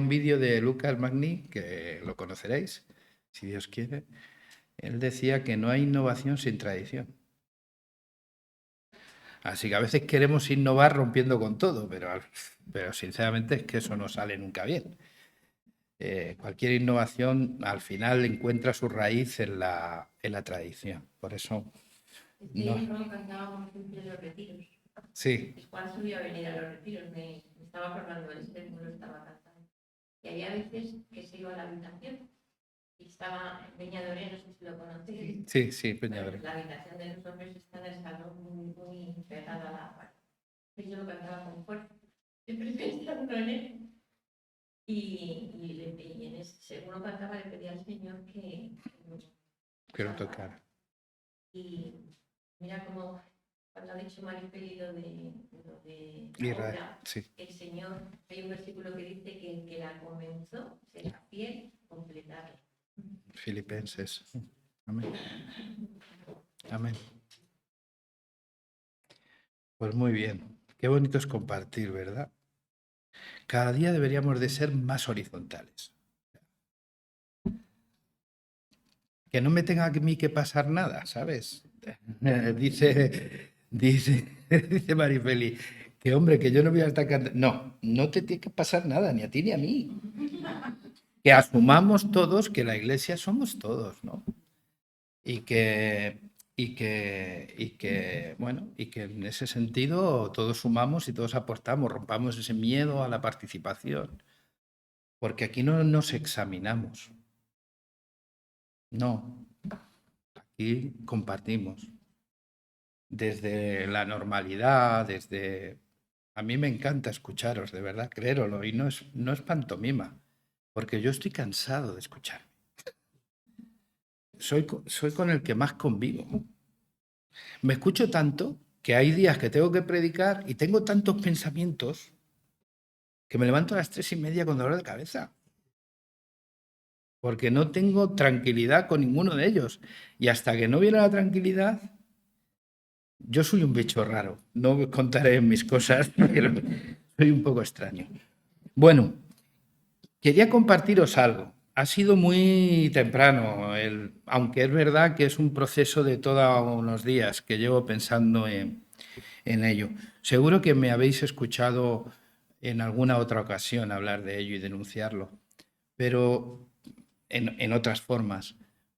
un vídeo de Lucas Magni, que lo conoceréis, si Dios quiere. Él decía que no hay innovación sin tradición. Así que a veces queremos innovar rompiendo con todo, pero sinceramente es que eso no sale nunca bien. Cualquier innovación al final encuentra su raíz en la tradición. Por eso... No cantábamos siempre en los retiros. Sí. Juan solía venir a los retiros, me estaba acordando de este, no lo estaba cantando. Y había veces que se iba a la habitación y estaba Peñadoré, no sé si lo conocéis. Sí, Peñadoré. La habitación de los hombres está en el salón muy pegada a la pared. Y yo lo cantaba con fuerza, siempre pensando en él. Y en ese, según lo cantaba, le pedía al Señor que lo tocara. Y mira cómo, cuando ha dicho Maripeli lo de Israel, obra, sí. el Señor, hay un versículo que dice que el que la comenzó será fiel completarla. Filipenses. Amén. Amén. Pues muy bien. Qué bonito es compartir, ¿verdad? Cada día deberíamos de ser más horizontales. Que no me tenga a mí que pasar nada, ¿sabes? dice Marifeli, que hombre, que yo no voy a estar cantando. No te tiene que pasar nada, ni a ti ni a mí. Que asumamos todos que la iglesia somos todos, ¿no? Y que en ese sentido todos sumamos y todos aportamos, rompamos ese miedo a la participación. Porque aquí no nos examinamos. No. Aquí compartimos. Desde la normalidad, desde... A mí me encanta escucharos, de verdad, créerlo. Y no es pantomima, porque yo estoy cansado de escuchar. Soy con el que más convivo. Me escucho tanto que hay días que tengo que predicar y tengo tantos pensamientos que me levanto a las 3:30 con dolor de cabeza. Porque no tengo tranquilidad con ninguno de ellos. Y hasta que no viene la tranquilidad, yo soy un bicho raro. No os contaré mis cosas, pero soy un poco extraño. Bueno, quería compartiros algo. Ha sido muy temprano, aunque es verdad que es un proceso de todos unos días que llevo pensando en ello. Seguro que me habéis escuchado en alguna otra ocasión hablar de ello y denunciarlo, pero en otras formas.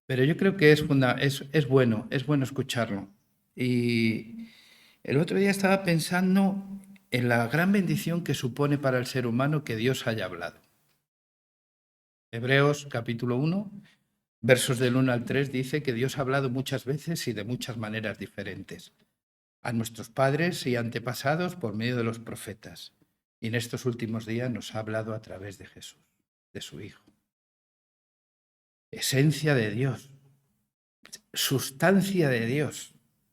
Pero yo creo que es bueno escucharlo. Y el otro día estaba pensando en la gran bendición que supone para el ser humano que Dios haya hablado. Hebreos capítulo 1, versos del 1 al 3 dice que Dios ha hablado muchas veces y de muchas maneras diferentes a nuestros padres y antepasados por medio de los profetas. Y en estos últimos días nos ha hablado a través de Jesús, de su Hijo. Esencia de Dios, sustancia de Dios,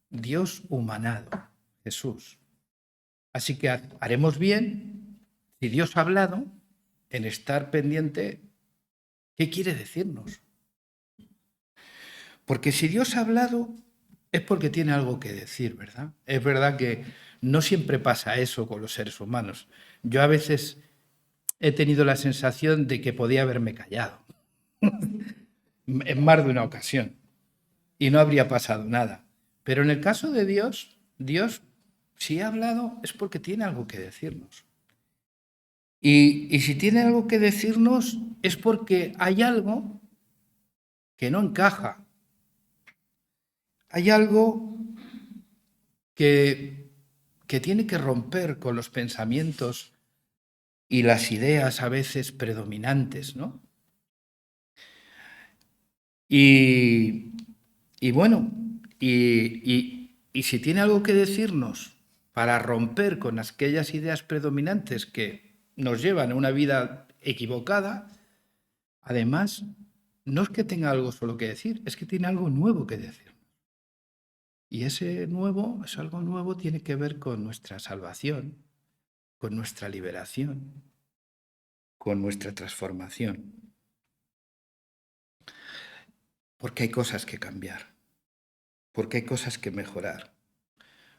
Dios humanado, Jesús. Así que haremos bien, si Dios ha hablado, en estar pendiente, ¿qué quiere decirnos? Porque si Dios ha hablado, es porque tiene algo que decir, ¿verdad? Es verdad que no siempre pasa eso con los seres humanos. Yo a veces he tenido la sensación de que podía haberme callado en más de una ocasión y no habría pasado nada. Pero en el caso de Dios, Dios, si ha hablado, es porque tiene algo que decirnos. Y si tiene algo que decirnos, es porque hay algo que no encaja. Hay algo que tiene que romper con los pensamientos y las ideas a veces predominantes, ¿no? Y bueno, y si tiene algo que decirnos para romper con aquellas ideas predominantes que nos llevan a una vida equivocada, además, no es que tenga algo solo que decir, es que tiene algo nuevo que decir. Y algo nuevo tiene que ver con nuestra salvación, con nuestra liberación, con nuestra transformación. Porque hay cosas que cambiar, porque hay cosas que mejorar,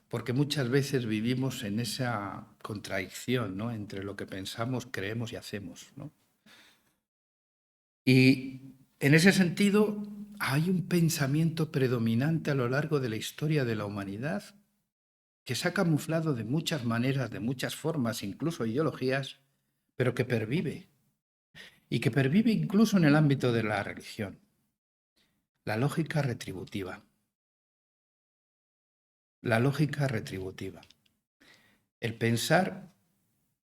porque muchas veces vivimos en esa contradicción, ¿no?, entre lo que pensamos, creemos y hacemos, ¿no? Y en ese sentido hay un pensamiento predominante a lo largo de la historia de la humanidad que se ha camuflado de muchas maneras, de muchas formas, incluso ideologías, pero que pervive. Y que pervive incluso en el ámbito de la religión. La lógica retributiva. La lógica retributiva. El pensar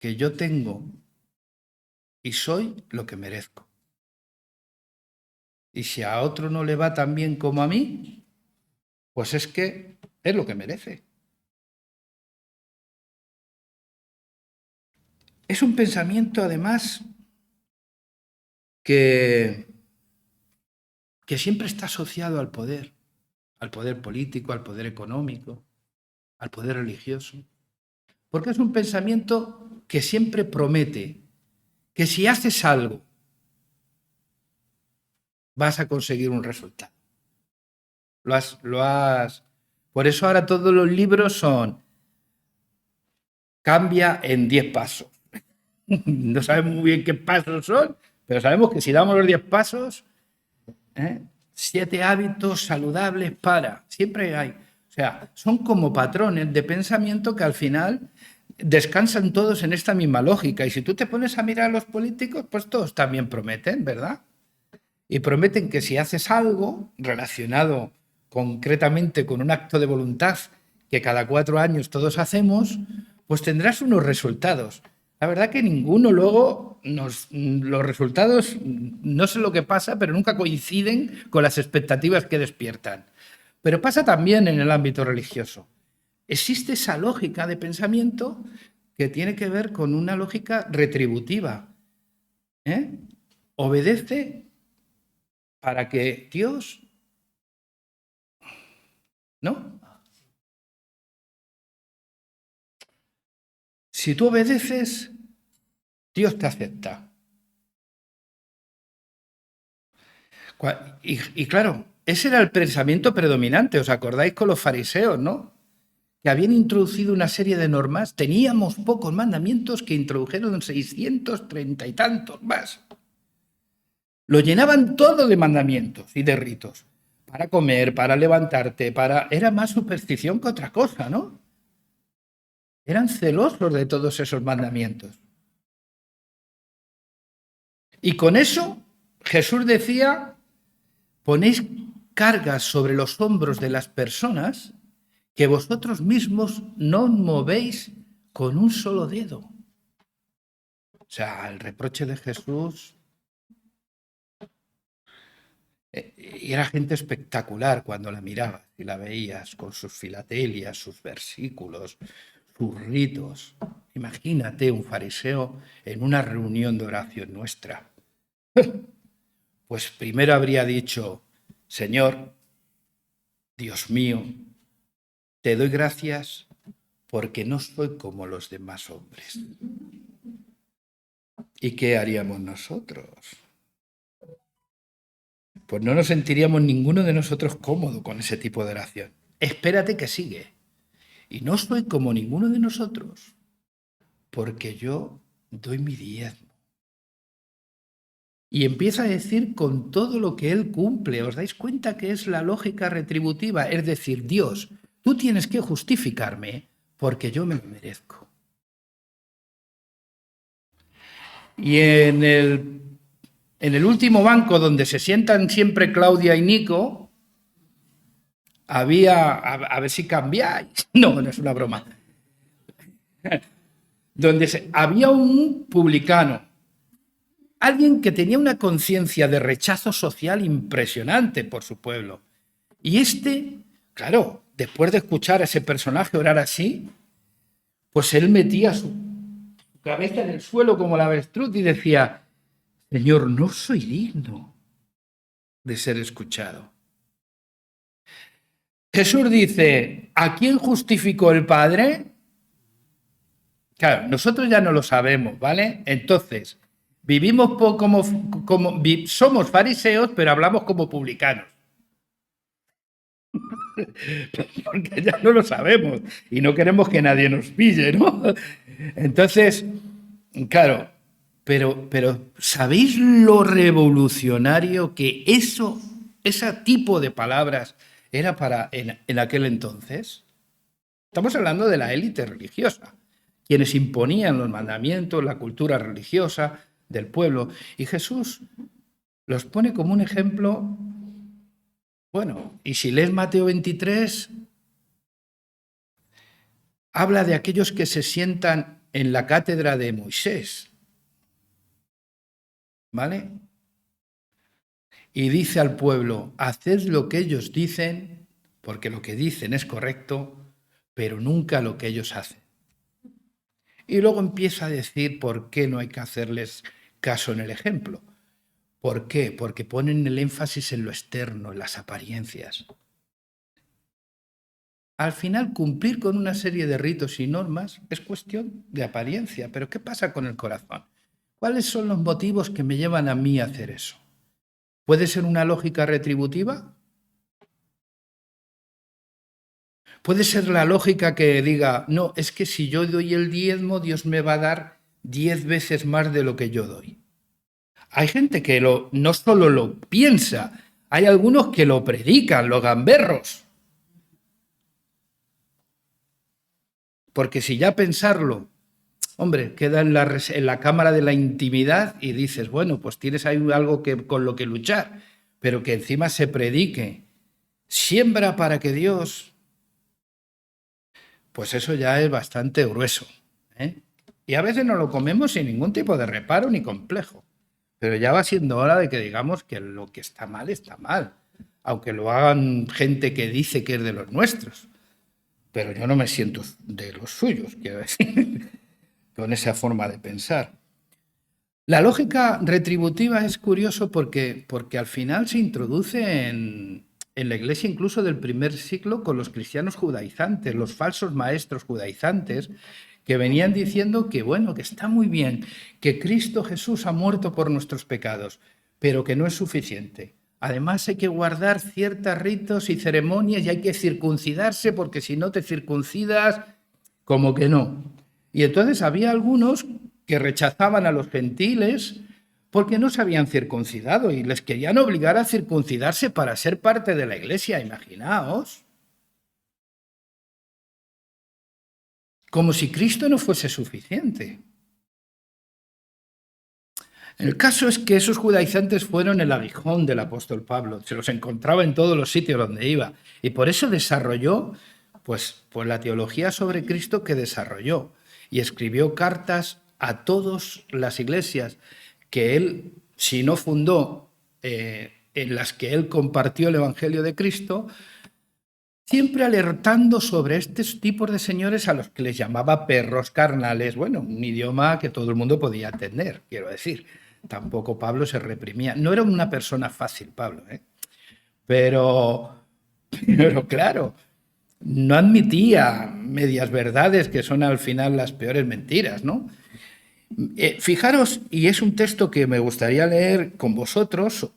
que yo tengo y soy lo que merezco. Y si a otro no le va tan bien como a mí, pues es que es lo que merece. Es un pensamiento, además, que siempre está asociado al poder político, al poder económico, al poder religioso. Porque es un pensamiento que siempre promete que si haces algo, vas a conseguir un resultado. Por eso ahora todos los libros son cambia en 10 pasos. No sabemos muy bien qué pasos son, pero sabemos que si damos los 10 pasos, 7 hábitos saludables para. Siempre hay. O sea, son como patrones de pensamiento que al final descansan todos en esta misma lógica. Y si tú te pones a mirar a los políticos, pues todos también prometen, ¿verdad? Y prometen que si haces algo relacionado concretamente con un acto de voluntad que cada 4 años todos hacemos, pues tendrás unos resultados. La verdad que ninguno luego, los resultados, no sé lo que pasa, pero nunca coinciden con las expectativas que despiertan. Pero pasa también en el ámbito religioso. Existe esa lógica de pensamiento que tiene que ver con una lógica retributiva. Obedece para que Dios... ¿No? Si tú obedeces, Dios te acepta. Y claro, ese era el pensamiento predominante. ¿Os acordáis con los fariseos, no? Que habían introducido una serie de normas. Teníamos pocos mandamientos que introdujeron 630 y tantos más. Lo llenaban todo de mandamientos y de ritos. Para comer, para levantarte, Era más superstición que otra cosa, ¿no? Eran celosos de todos esos mandamientos. Y con eso Jesús decía, ponéis cargas sobre los hombros de las personas que vosotros mismos no movéis con un solo dedo. O sea, el reproche de Jesús... Y era gente espectacular cuando la mirabas y la veías con sus filatelias, sus versículos, sus ritos. Imagínate un fariseo en una reunión de oración nuestra. Pues primero habría dicho, Señor, Dios mío, te doy gracias porque no soy como los demás hombres. ¿Y qué haríamos nosotros? Pues no nos sentiríamos ninguno de nosotros cómodo con ese tipo de oración. Espérate que sigue. Y no soy como ninguno de nosotros, porque yo doy mi diezmo. Y empieza a decir con todo lo que él cumple. ¿Os dais cuenta que es la lógica retributiva? Es decir, Dios, tú tienes que justificarme porque yo me lo merezco. Y en el último banco donde se sientan siempre Claudia y Nico, había, a ver si cambiáis, no es una broma, donde había un publicano, alguien que tenía una conciencia de rechazo social impresionante por su pueblo. Y claro, después de escuchar a ese personaje orar así, pues él metía su cabeza en el suelo como la avestruz y decía, Señor, no soy digno de ser escuchado. Jesús dice, ¿a quién justificó el Padre? Claro, nosotros ya no lo sabemos, ¿vale? Entonces, vivimos somos fariseos, pero hablamos como publicanos. Porque ya no lo sabemos y no queremos que nadie nos pille, ¿no? Entonces, claro, Pero ¿sabéis lo revolucionario que ese tipo de palabras era para en aquel entonces? Estamos hablando de la élite religiosa, quienes imponían los mandamientos, la cultura religiosa del pueblo. Y Jesús los pone como un ejemplo. Bueno, y si lees Mateo 23, habla de aquellos que se sientan en la cátedra de Moisés, ¿vale? Y dice al pueblo, haced lo que ellos dicen, porque lo que dicen es correcto, pero nunca lo que ellos hacen. Y luego empieza a decir por qué no hay que hacerles caso en el ejemplo. ¿Por qué? Porque ponen el énfasis en lo externo, en las apariencias. Al final, cumplir con una serie de ritos y normas es cuestión de apariencia, pero ¿qué pasa con el corazón? ¿Cuáles son los motivos que me llevan a mí a hacer eso? ¿Puede ser una lógica retributiva? ¿Puede ser la lógica que diga, no, es que si yo doy el diezmo, Dios me va a dar 10 veces más de lo que yo doy? Hay gente que no solo lo piensa, hay algunos que lo predican, los gamberros. Porque si ya pensarlo, hombre, queda en la cámara de la intimidad y dices, bueno, pues tienes ahí algo con lo que luchar, pero que encima se predique, siembra para que Dios, pues eso ya es bastante grueso, ¿eh? Y a veces nos lo comemos sin ningún tipo de reparo ni complejo, pero ya va siendo hora de que digamos que lo que está mal, aunque lo hagan gente que dice que es de los nuestros, pero yo no me siento de los suyos, quiero decir, con esa forma de pensar. La lógica retributiva es curioso porque al final se introduce en la Iglesia incluso del primer siglo con los cristianos judaizantes, los falsos maestros judaizantes, que venían diciendo que, bueno, que está muy bien, que Cristo Jesús ha muerto por nuestros pecados, pero que no es suficiente. Además hay que guardar ciertos ritos y ceremonias y hay que circuncidarse porque si no te circuncidas, como que no. Y entonces había algunos que rechazaban a los gentiles porque no se habían circuncidado y les querían obligar a circuncidarse para ser parte de la iglesia, imaginaos. Como si Cristo no fuese suficiente. El caso es que esos judaizantes fueron el aguijón del apóstol Pablo, se los encontraba en todos los sitios donde iba y por eso desarrolló pues la teología sobre Cristo que desarrolló y escribió cartas a todas las iglesias que él, si no fundó, en las que él compartió el Evangelio de Cristo, siempre alertando sobre estos tipos de señores a los que les llamaba perros carnales, bueno, un idioma que todo el mundo podía entender, quiero decir. Tampoco Pablo se reprimía. No era una persona fácil, Pablo, ¿eh? Pero claro, no admitía medias verdades que son al final las peores mentiras, ¿no? Fijaros, y es un texto que me gustaría leer con vosotros,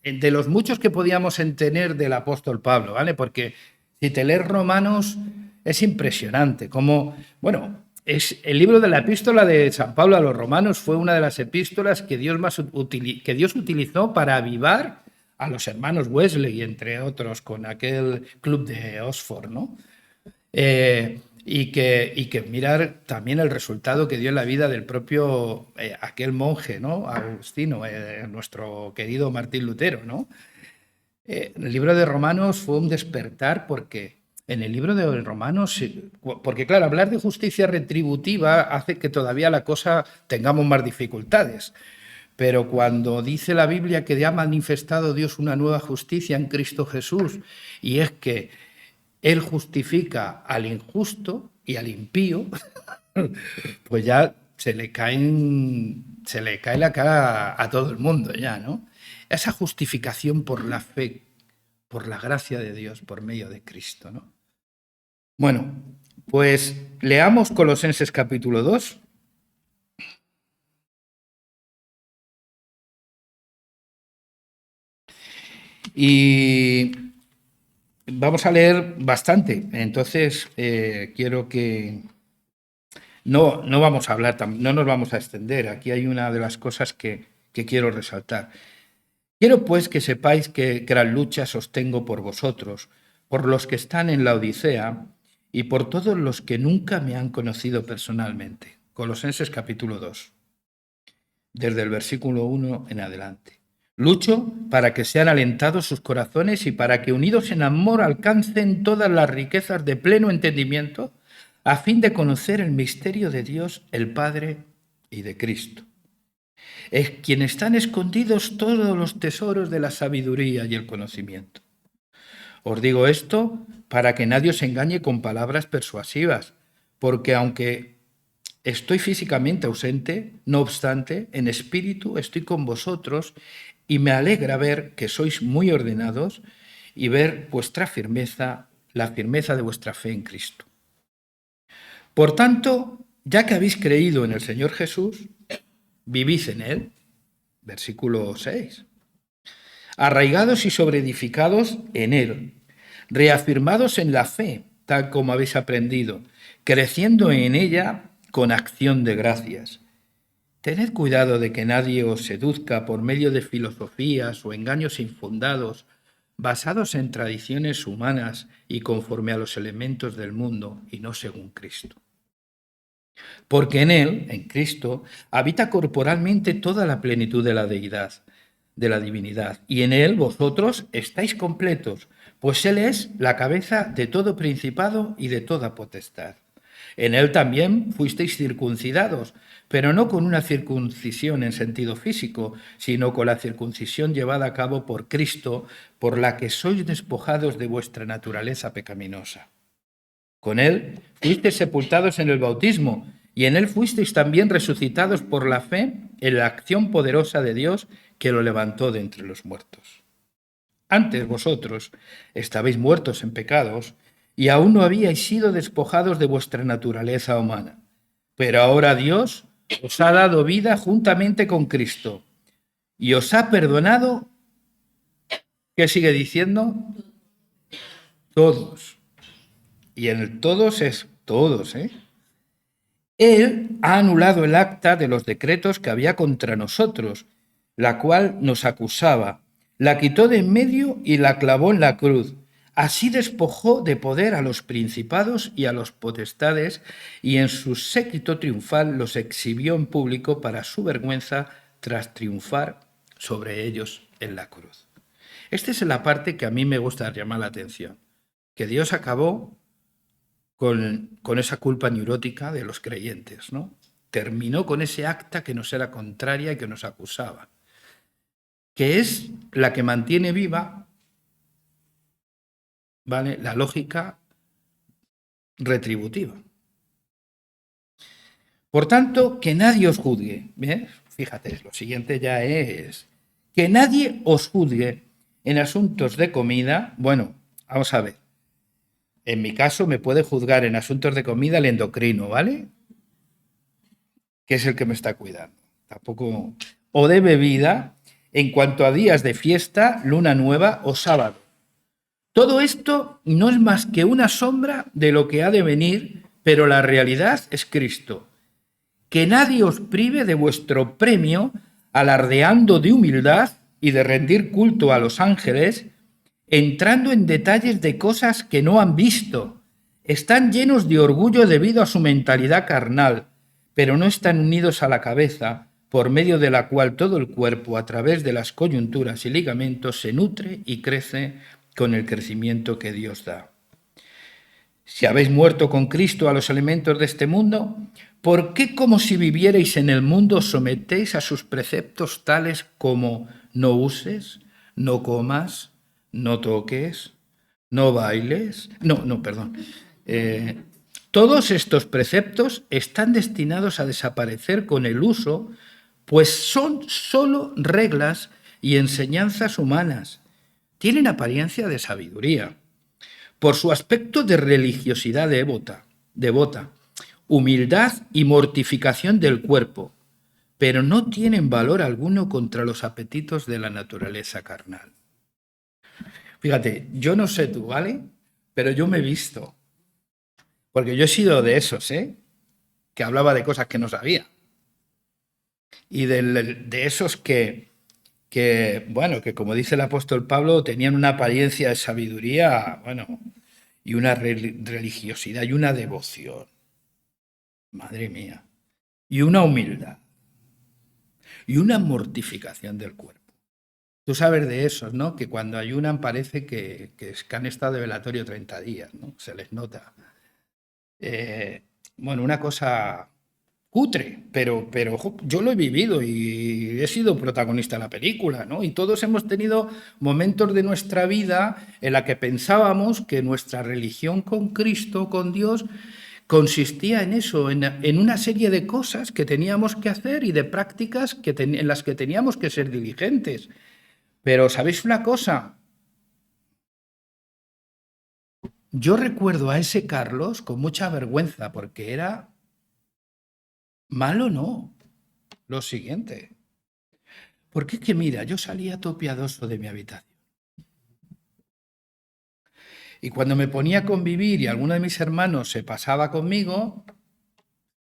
de los muchos que podíamos entender del apóstol Pablo, ¿vale? Porque si te lees Romanos es impresionante, como, bueno, es el libro de la epístola de San Pablo a los Romanos fue una de las epístolas que Dios utilizó para avivar a los hermanos Wesley, entre otros, con aquel club de Oxford, ¿no? Y que mirar también el resultado que dio en la vida del propio aquel monje, ¿no? Agustino, nuestro querido Martín Lutero, ¿no? El libro de Romanos fue un despertar porque en el libro de Romanos, porque claro, hablar de justicia retributiva hace que todavía la cosa tengamos más dificultades. Pero cuando dice la Biblia que ya ha manifestado Dios una nueva justicia en Cristo Jesús, y es que Él justifica al injusto y al impío, pues ya se le cae la cara a todo el mundo ya, ¿no? Esa justificación por la fe, por la gracia de Dios, por medio de Cristo, ¿no? Bueno, pues leamos Colosenses capítulo 2. Y vamos a leer bastante. Entonces, quiero que No vamos a hablar, no nos vamos a extender. Aquí hay una de las cosas que quiero resaltar. Quiero pues que sepáis que gran lucha sostengo por vosotros, por los que están en la Odisea y por todos los que nunca me han conocido personalmente. Colosenses capítulo 2, desde el versículo 1 en adelante. Lucho para que sean alentados sus corazones y para que unidos en amor alcancen todas las riquezas de pleno entendimiento, a fin de conocer el misterio de Dios, el Padre y de Cristo, en quien están escondidos todos los tesoros de la sabiduría y el conocimiento. Os digo esto para que nadie os engañe con palabras persuasivas, porque aunque estoy físicamente ausente, no obstante, en espíritu estoy con vosotros y me alegra ver que sois muy ordenados y ver vuestra firmeza, la firmeza de vuestra fe en Cristo. Por tanto, ya que habéis creído en el Señor Jesús, vivid en Él. Versículo 6. Arraigados y sobreedificados en Él, reafirmados en la fe, tal como habéis aprendido, creciendo en ella con acción de gracias. Tened cuidado de que nadie os seduzca por medio de filosofías o engaños infundados, basados en tradiciones humanas y conforme a los elementos del mundo y no según Cristo. Porque en Él, en Cristo, habita corporalmente toda la plenitud de la deidad, de la divinidad, y en Él vosotros estáis completos, pues Él es la cabeza de todo principado y de toda potestad. En Él también fuisteis circuncidados, pero no con una circuncisión en sentido físico, sino con la circuncisión llevada a cabo por Cristo, por la que sois despojados de vuestra naturaleza pecaminosa. Con Él fuisteis sepultados en el bautismo, y en Él fuisteis también resucitados por la fe en la acción poderosa de Dios que lo levantó de entre los muertos. Antes vosotros estabais muertos en pecados y aún no habíais sido despojados de vuestra naturaleza humana. Pero ahora Dios os ha dado vida juntamente con Cristo y os ha perdonado. ¿Qué sigue diciendo? Todos. Y en el todos es todos, ¿eh? Él ha anulado el acta de los decretos que había contra nosotros, la cual nos acusaba, la quitó de en medio y la clavó en la cruz. Así despojó de poder a los principados y a los potestades, y en su séquito triunfal los exhibió en público para su vergüenza, tras triunfar sobre ellos en la cruz. Esta es la parte que a mí me gusta llamar la atención, que Dios acabó con esa culpa neurótica de los creyentes, ¿no? Terminó con ese acta que nos era contraria y que nos acusaba, que es la que mantiene viva, ¿vale?, la lógica retributiva. Por tanto, que nadie os juzgue. ¿Ves? Fíjate, lo siguiente ya es que nadie os juzgue en asuntos de comida. Bueno, vamos a ver. En mi caso me puede juzgar en asuntos de comida el endocrino, ¿vale? Que es el que me está cuidando. Tampoco. O de bebida, en cuanto a días de fiesta, luna nueva o sábado. Todo esto no es más que una sombra de lo que ha de venir, pero la realidad es Cristo. Que nadie os prive de vuestro premio, alardeando de humildad y de rendir culto a los ángeles, entrando en detalles de cosas que no han visto. Están llenos de orgullo debido a su mentalidad carnal, pero no están unidos a la cabeza, por medio de la cual todo el cuerpo, a través de las coyunturas y ligamentos, se nutre y crece con el crecimiento que Dios da. Si habéis muerto con Cristo a los elementos de este mundo, ¿por qué, como si vivierais en el mundo, sometéis a sus preceptos tales como no uses, no comas, no toques, no bailes? Todos estos preceptos están destinados a desaparecer con el uso, pues son solo reglas y enseñanzas humanas. Tienen apariencia de sabiduría, por su aspecto de religiosidad devota, humildad y mortificación del cuerpo, pero no tienen valor alguno contra los apetitos de la naturaleza carnal. Fíjate, yo no sé tú, ¿vale? Pero yo me he visto, porque yo he sido de esos, ¿eh? que hablaba de cosas que no sabía. Y de esos bueno, que como dice el apóstol Pablo, tenían una apariencia de sabiduría, bueno, y una religiosidad y una devoción. Madre mía. Y una humildad. Y una mortificación del cuerpo. Tú sabes de esos, ¿no? Que cuando ayunan parece que han estado de velatorio 30 días, ¿no? Se les nota. Bueno, una cosa cutre, pero yo lo he vivido y he sido protagonista de la película, ¿no? Y todos hemos tenido momentos de nuestra vida en la que pensábamos que nuestra religión con Cristo, con Dios, consistía en eso, en una serie de cosas que teníamos que hacer y de prácticas en las que teníamos que ser diligentes. Pero ¿sabéis una cosa? Yo recuerdo a ese Carlos con mucha vergüenza porque era malo, no. Lo siguiente. Porque es que, mira, yo salía todo piadoso de mi habitación. Y cuando me ponía a convivir y alguno de mis hermanos se pasaba conmigo,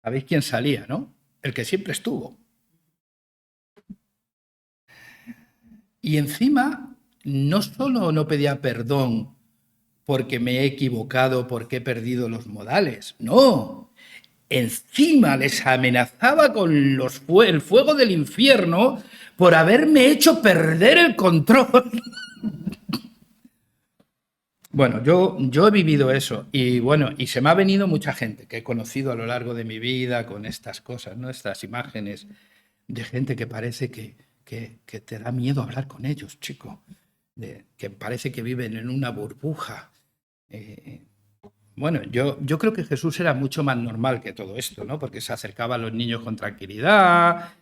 ¿sabéis quién salía, no? El que siempre estuvo. Y encima, no solo no pedía perdón porque me he equivocado, porque he perdido los modales, no. Encima les amenazaba con el fuego del infierno por haberme hecho perder el control. Bueno, yo he vivido eso y bueno, y se me ha venido mucha gente que he conocido a lo largo de mi vida con estas cosas, ¿no? Estas imágenes de gente que parece que te da miedo hablar con ellos, chico, que parece que viven en una burbuja. Bueno, yo creo que Jesús era mucho más normal que todo esto, ¿no? Porque se acercaba a los niños con tranquilidad,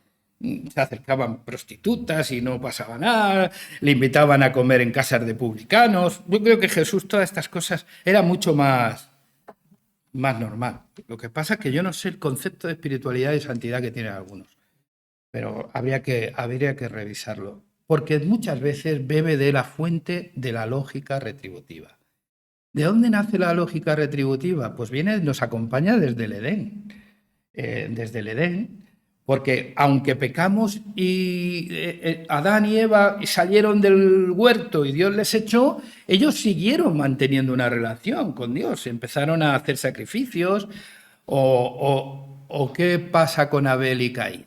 se acercaban prostitutas y no pasaba nada, le invitaban a comer en casas de publicanos. Yo creo que Jesús todas estas cosas era mucho más normal. Lo que pasa es que yo no sé el concepto de espiritualidad y santidad que tienen algunos, pero habría que revisarlo, porque muchas veces bebe de la fuente de la lógica retributiva. ¿De dónde nace la lógica retributiva? Pues nos acompaña desde el Edén, porque aunque pecamos y Adán y Eva salieron del huerto y Dios les echó, ellos siguieron manteniendo una relación con Dios, empezaron a hacer sacrificios, o ¿qué pasa con Abel y Caín?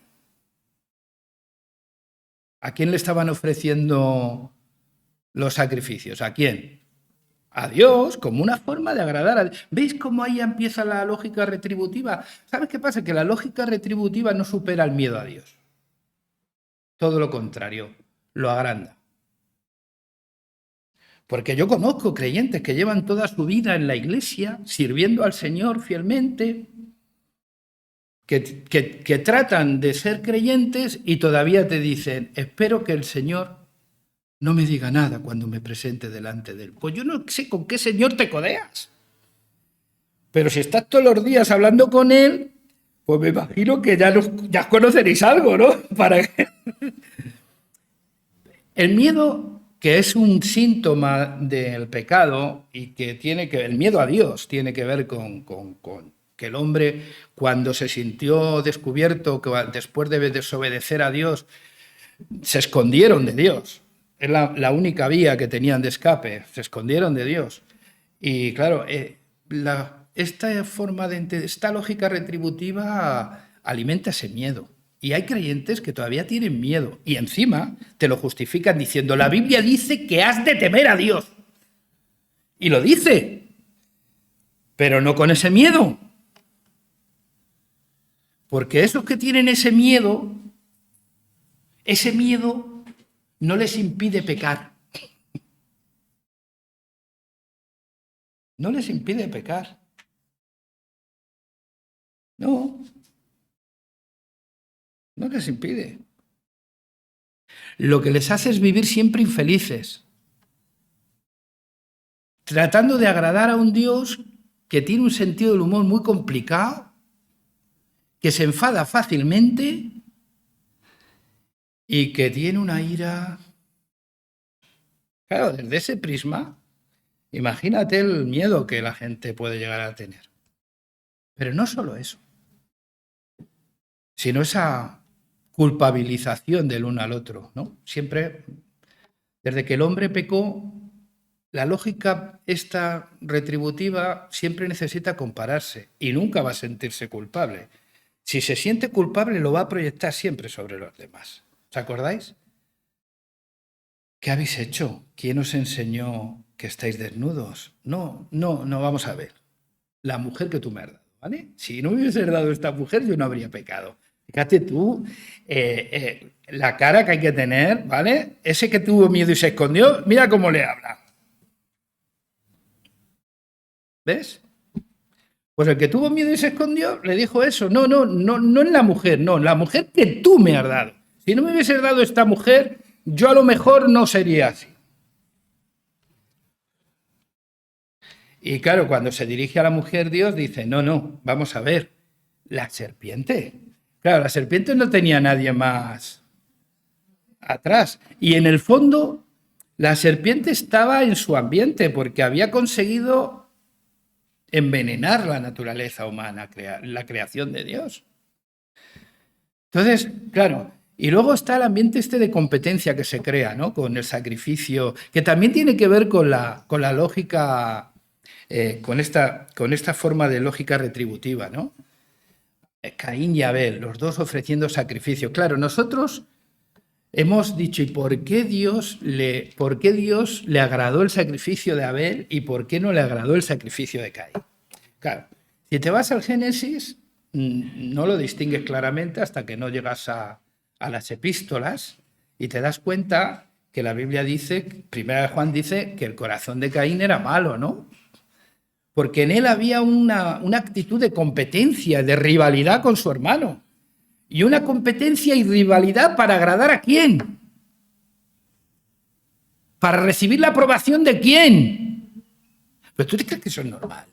¿A quién le estaban ofreciendo los sacrificios? ¿A quién? A Dios, como una forma de agradar a Dios. ¿Veis cómo ahí empieza la lógica retributiva? ¿Sabes qué pasa? Que la lógica retributiva no supera el miedo a Dios. Todo lo contrario, lo agranda. Porque yo conozco creyentes que llevan toda su vida en la iglesia, sirviendo al Señor fielmente, que tratan de ser creyentes y todavía te dicen, espero que el Señor no me diga nada cuando me presente delante de él. Pues yo no sé con qué Señor te codeas. Pero si estás todos los días hablando con él, pues me imagino que ya conoceréis algo, ¿no? El miedo, que es un síntoma del pecado y que el miedo a Dios tiene que ver con que el hombre, cuando se sintió descubierto, que después de desobedecer a Dios, se escondieron de Dios. Es la única vía que tenían de escape, se escondieron de Dios. Y claro, esta lógica retributiva alimenta ese miedo. Y hay creyentes que todavía tienen miedo y encima te lo justifican diciendo, la Biblia dice que has de temer a Dios. Y lo dice, pero no con ese miedo. Porque esos que tienen ese miedo no les impide pecar. No les impide pecar. No les impide. Lo que les hace es vivir siempre infelices, tratando de agradar a un Dios que tiene un sentido del humor muy complicado, que se enfada fácilmente y que tiene una ira. Claro, desde ese prisma, imagínate el miedo que la gente puede llegar a tener. Pero no solo eso. sino esa culpabilización del uno al otro, ¿no? Siempre, desde que el hombre pecó, la lógica esta retributiva siempre necesita compararse y nunca va a sentirse culpable. Si se siente culpable, lo va a proyectar siempre sobre los demás. ¿Os acordáis? ¿Qué habéis hecho? ¿Quién os enseñó que estáis desnudos? No, vamos a ver. La mujer que tú me has dado, ¿vale? Si no me hubieses dado esta mujer, yo no habría pecado. Fíjate tú, la cara que hay que tener, ¿vale? Ese que tuvo miedo y se escondió, mira cómo le habla. ¿Ves? Pues el que tuvo miedo y se escondió le dijo eso. No en la mujer, no, la mujer que tú me has dado. Si no me hubieses dado esta mujer, yo a lo mejor no sería así. Y claro, cuando se dirige a la mujer, Dios dice, no, vamos a ver, la serpiente. Claro, la serpiente no tenía nadie más atrás. Y en el fondo, la serpiente estaba en su ambiente porque había conseguido envenenar la naturaleza humana, la creación de Dios. Entonces, claro, y luego está el ambiente este de competencia que se crea, ¿no? Con el sacrificio, que también tiene que ver con la lógica, con esta forma de lógica retributiva, ¿no? Caín y Abel, los dos ofreciendo sacrificio. Claro, nosotros hemos dicho, ¿y por qué Dios le agradó el sacrificio de Abel y por qué no le agradó el sacrificio de Caín? Claro, si te vas al Génesis, no lo distingues claramente hasta que no llegas a las epístolas y te das cuenta que la Biblia dice, Primera de Juan dice que el corazón de Caín era malo, ¿no? Porque en él había una actitud de competencia, de rivalidad con su hermano. Y una competencia y rivalidad para agradar a quién. Para recibir la aprobación de quién. Pero tú te crees que eso es normal.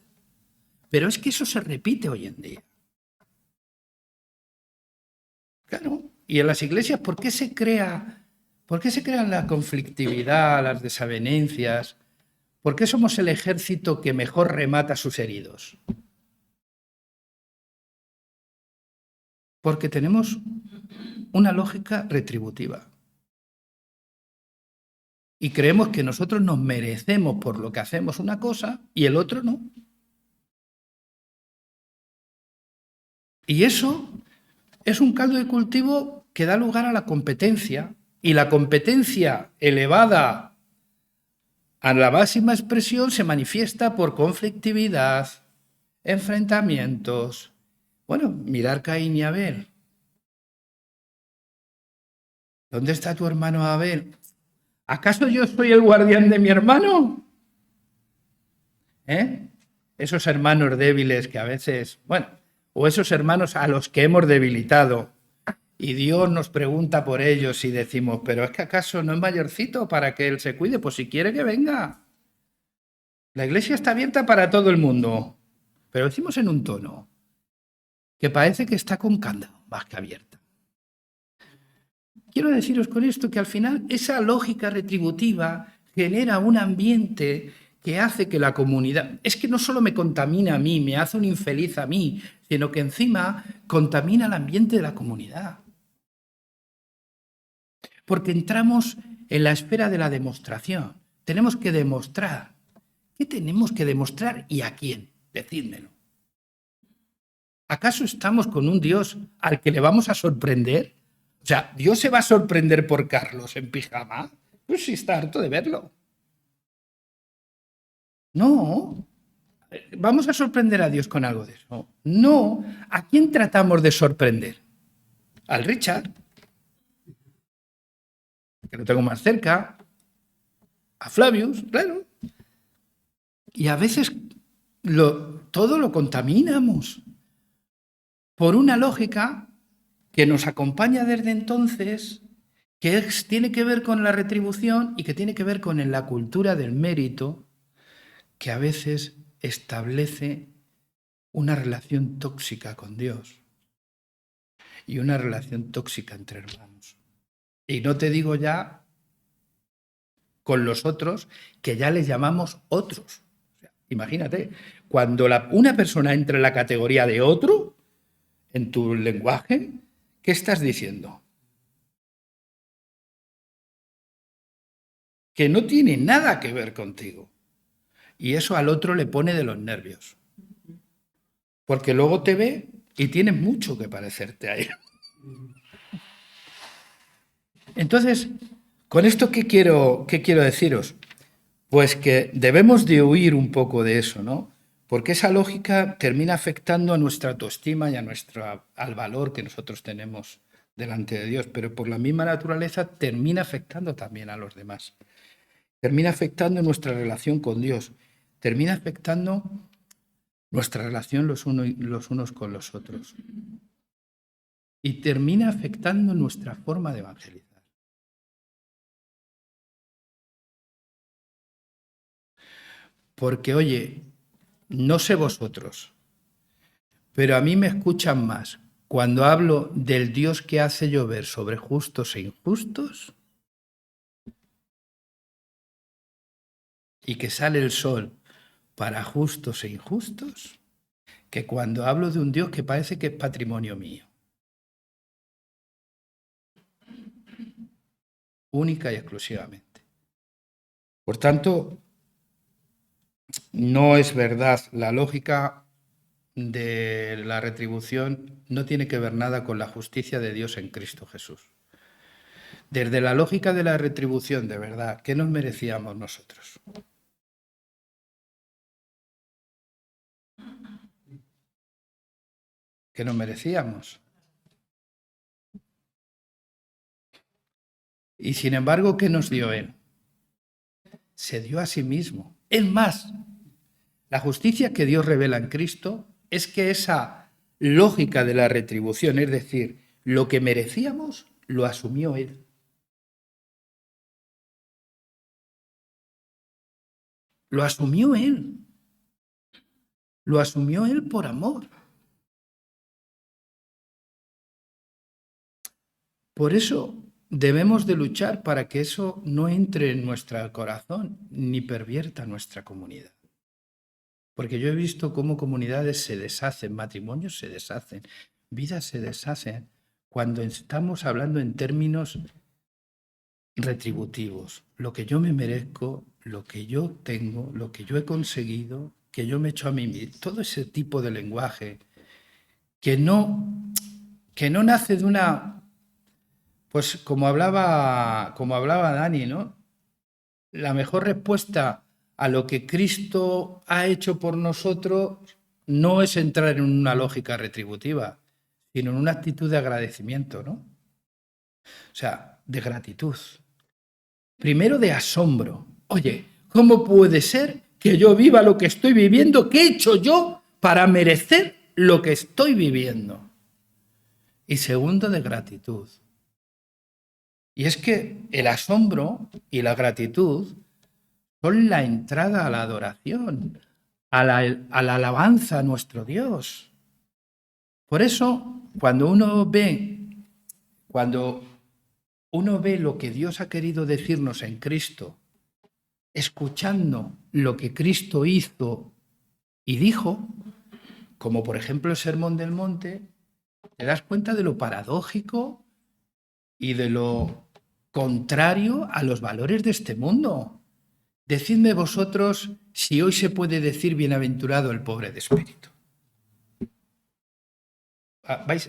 Pero es que eso se repite hoy en día. Claro. Y en las iglesias, ¿por qué se crean la conflictividad, las desavenencias? ¿Por qué somos el ejército que mejor remata a sus heridos? Porque tenemos una lógica retributiva. Y creemos que nosotros nos merecemos por lo que hacemos una cosa y el otro no. Y eso es un caldo de cultivo que da lugar a la competencia. Y la competencia elevada a la máxima expresión se manifiesta por conflictividad, enfrentamientos. Bueno, mirar Caín y Abel. ¿Dónde está tu hermano Abel? ¿Acaso yo soy el guardián de mi hermano? Esos hermanos débiles que a veces, bueno, o esos hermanos a los que hemos debilitado y Dios nos pregunta por ellos y decimos, pero es que acaso no es mayorcito para que él se cuide, pues si quiere que venga. La iglesia está abierta para todo el mundo, pero decimos en un tono que parece que está con candado más que abierta. Quiero deciros con esto que al final esa lógica retributiva genera un ambiente que hace que la comunidad, es que no solo me contamina a mí, me hace un infeliz a mí, sino que encima contamina el ambiente de la comunidad. Porque entramos en la esfera de la demostración. Tenemos que demostrar. ¿Qué tenemos que demostrar y a quién? Decídmelo. ¿Acaso estamos con un Dios al que le vamos a sorprender? O sea, ¿Dios se va a sorprender por Carlos en pijama? Pues sí, está harto de verlo. No. ¿Vamos a sorprender a Dios con algo de eso? No. ¿A quién tratamos de sorprender? Al Richard, que lo tengo más cerca, a Flavius, claro. Y a veces todo lo contaminamos por una lógica que nos acompaña desde entonces, que tiene que ver con la retribución y que tiene que ver con la cultura del mérito, que a veces establece una relación tóxica con Dios y una relación tóxica entre hermanos. Y no te digo ya con los otros, que ya les llamamos otros. O sea, imagínate, cuando una persona entra en la categoría de otro, en tu lenguaje, ¿qué estás diciendo? Que no tiene nada que ver contigo. Y eso al otro le pone de los nervios. Porque luego te ve y tiene mucho que parecerte a él. Entonces, ¿con esto qué quiero deciros? Pues que debemos de huir un poco de eso, ¿no? Porque esa lógica termina afectando a nuestra autoestima y al valor que nosotros tenemos delante de Dios, pero por la misma naturaleza termina afectando también a los demás. Termina afectando nuestra relación con Dios, termina afectando nuestra relación los unos con los otros y termina afectando nuestra forma de evangelizar. Porque, oye, no sé vosotros, pero a mí me escuchan más cuando hablo del Dios que hace llover sobre justos e injustos y que sale el sol para justos e injustos, que cuando hablo de un Dios que parece que es patrimonio mío. Única y exclusivamente. Por tanto, no es verdad. La lógica de la retribución no tiene que ver nada con la justicia de Dios en Cristo Jesús. Desde la lógica de la retribución, de verdad, ¿qué nos merecíamos nosotros? ¿Qué nos merecíamos? Y sin embargo, ¿qué nos dio Él? Se dio a sí mismo. Es más, la justicia que Dios revela en Cristo es que esa lógica de la retribución, es decir, lo que merecíamos, lo asumió Él. Lo asumió Él. Lo asumió Él por amor. Por eso debemos de luchar para que eso no entre en nuestro corazón ni pervierta nuestra comunidad. Porque yo he visto cómo comunidades se deshacen, matrimonios se deshacen, vidas se deshacen, cuando estamos hablando en términos retributivos. Lo que yo me merezco, lo que yo tengo, lo que yo he conseguido, que yo me echo a mí mismo. Todo ese tipo de lenguaje que no nace de una... Pues como hablaba Dani, ¿no? La mejor respuesta a lo que Cristo ha hecho por nosotros no es entrar en una lógica retributiva, sino en una actitud de agradecimiento, ¿no? O sea, de gratitud. Primero de asombro. Oye, ¿cómo puede ser que yo viva lo que estoy viviendo? ¿Qué he hecho yo para merecer lo que estoy viviendo? Y segundo, de gratitud. Y es que el asombro y la gratitud son la entrada a la adoración, a la alabanza a nuestro Dios. Por eso, cuando uno ve lo que Dios ha querido decirnos en Cristo, escuchando lo que Cristo hizo y dijo, como por ejemplo el Sermón del Monte, te das cuenta de lo paradójico y de lo contrario a los valores de este mundo. Decidme vosotros si hoy se puede decir bienaventurado el pobre de espíritu.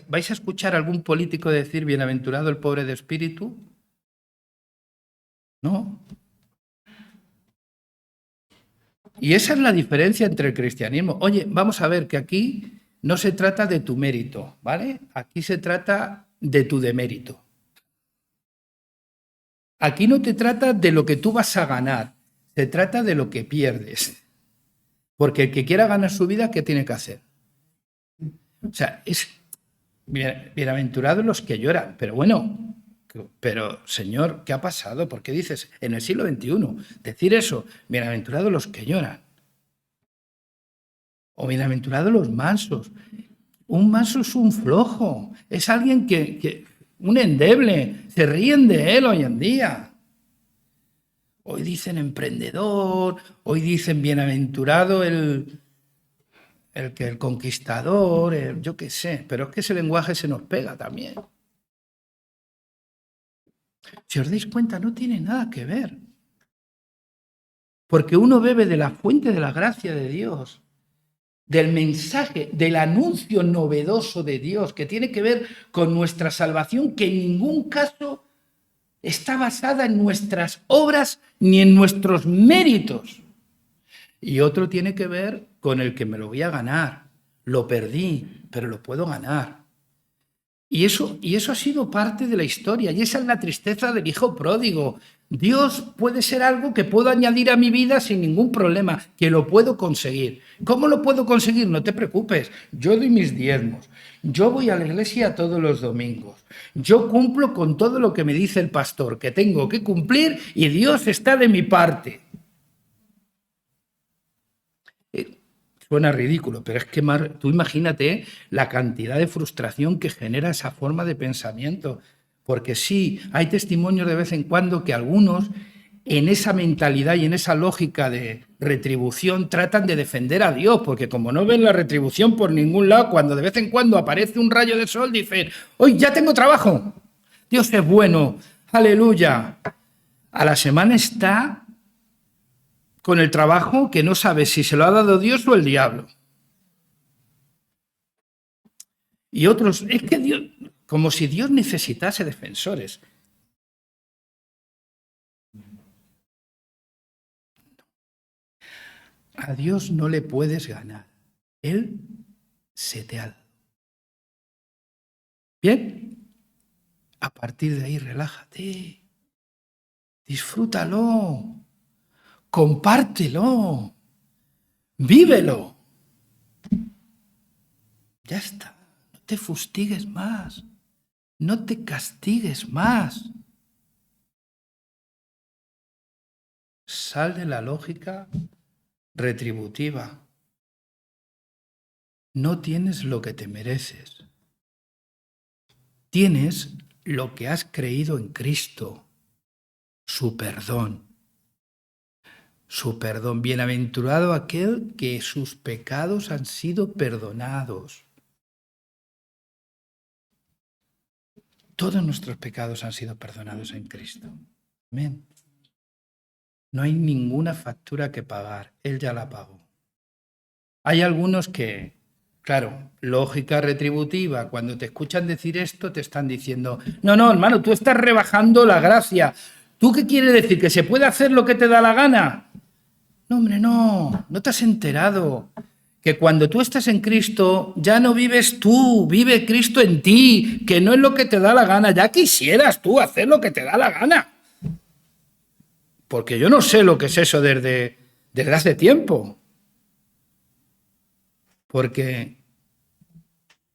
¿Vais a escuchar a algún político decir bienaventurado el pobre de espíritu? No. Y esa es la diferencia entre el cristianismo. Oye, vamos a ver que aquí no se trata de tu mérito, ¿vale? Aquí se trata de tu demérito. Aquí no te trata de lo que tú vas a ganar, se trata de lo que pierdes. Porque el que quiera ganar su vida, ¿qué tiene que hacer? O sea, es bienaventurados los que lloran. Pero bueno, pero Señor, ¿qué ha pasado? ¿Por qué dices en el siglo XXI decir eso? Bienaventurados los que lloran. O bienaventurados los mansos. Un manso es un flojo, es alguien un endeble, se ríen de él hoy en día. Hoy dicen emprendedor, hoy dicen bienaventurado el conquistador, yo qué sé, pero es que ese lenguaje se nos pega también. Si os dais cuenta, no tiene nada que ver. Porque uno bebe de la fuente de la gracia de Dios, del mensaje, del anuncio novedoso de Dios, que tiene que ver con nuestra salvación, que en ningún caso está basada en nuestras obras ni en nuestros méritos. Y otro tiene que ver con el que me lo voy a ganar. Lo perdí, pero lo puedo ganar. Y eso ha sido parte de la historia, y esa es la tristeza del hijo pródigo. Dios puede ser algo que puedo añadir a mi vida sin ningún problema, que lo puedo conseguir. ¿Cómo lo puedo conseguir? No te preocupes, yo doy mis diezmos, yo voy a la iglesia todos los domingos, yo cumplo con todo lo que me dice el pastor, que tengo que cumplir, y Dios está de mi parte. Suena ridículo, pero es que tú imagínate la cantidad de frustración que genera esa forma de pensamiento. Porque sí, hay testimonios de vez en cuando que algunos en esa mentalidad y en esa lógica de retribución tratan de defender a Dios, porque como no ven la retribución por ningún lado, cuando de vez en cuando aparece un rayo de sol, dicen, ¡hoy ya tengo trabajo! Dios es bueno, aleluya. A la semana está con el trabajo que no sabe si se lo ha dado Dios o el diablo. Y otros, es que Dios, como si Dios necesitase defensores. A Dios no le puedes ganar. Él se te ha dado. ¿Bien? A partir de ahí, relájate. Disfrútalo. Compártelo. Vívelo. Ya está. No te fustigues más. No te castigues más. Sal de la lógica retributiva. No tienes lo que te mereces. Tienes lo que has creído en Cristo, su perdón. Su perdón. Bienaventurado aquel que sus pecados han sido perdonados. Todos nuestros pecados han sido perdonados en Cristo. Amén. No hay ninguna factura que pagar. Él ya la pagó. Hay algunos que, claro, lógica retributiva, cuando te escuchan decir esto, te están diciendo, no, hermano, tú estás rebajando la gracia. ¿Tú qué quieres decir? ¿Que se puede hacer lo que te da la gana? No, hombre, no te has enterado. Que cuando tú estás en Cristo, ya no vives tú, vive Cristo en ti, que no es lo que te da la gana. Ya quisieras tú hacer lo que te da la gana. Porque yo no sé lo que es eso desde hace tiempo. Porque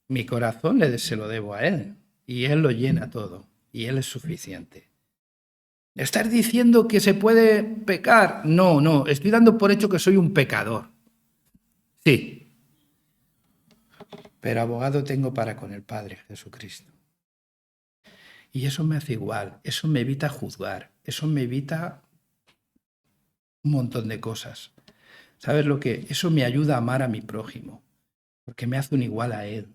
mi corazón se lo debo a Él, y Él lo llena todo, y Él es suficiente. ¿Estás diciendo que se puede pecar? No, estoy dando por hecho que soy un pecador. Sí. Pero abogado tengo para con el Padre, Jesucristo. Y eso me hace igual, eso me evita juzgar, eso me evita un montón de cosas. ¿Sabes lo que? Eso me ayuda a amar a mi prójimo, porque me hace un igual a Él.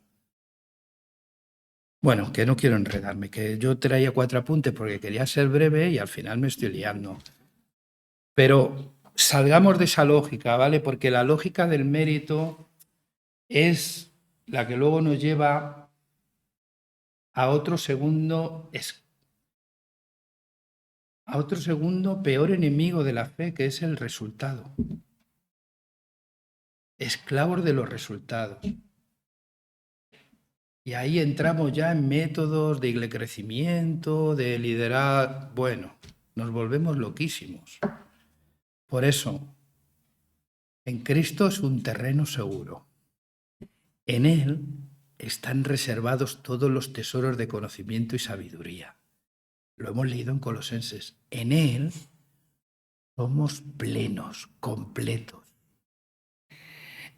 Bueno, que no quiero enredarme, que yo traía 4 apuntes porque quería ser breve y al final me estoy liando. Pero salgamos de esa lógica, ¿vale? Porque la lógica del mérito es la que luego nos lleva a otro segundo peor enemigo de la fe, que es el resultado. Esclavos de los resultados. Y ahí entramos ya en métodos de crecimiento, de liderar. Bueno, nos volvemos loquísimos. Por eso, en Cristo es un terreno seguro. En Él están reservados todos los tesoros de conocimiento y sabiduría. Lo hemos leído en Colosenses. En Él somos plenos, completos.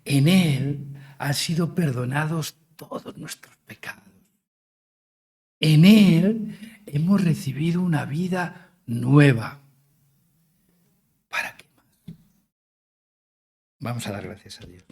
En Él han sido perdonados todos nuestros pecados. En Él hemos recibido una vida nueva. ¿Para qué más? Vamos a dar gracias a Dios.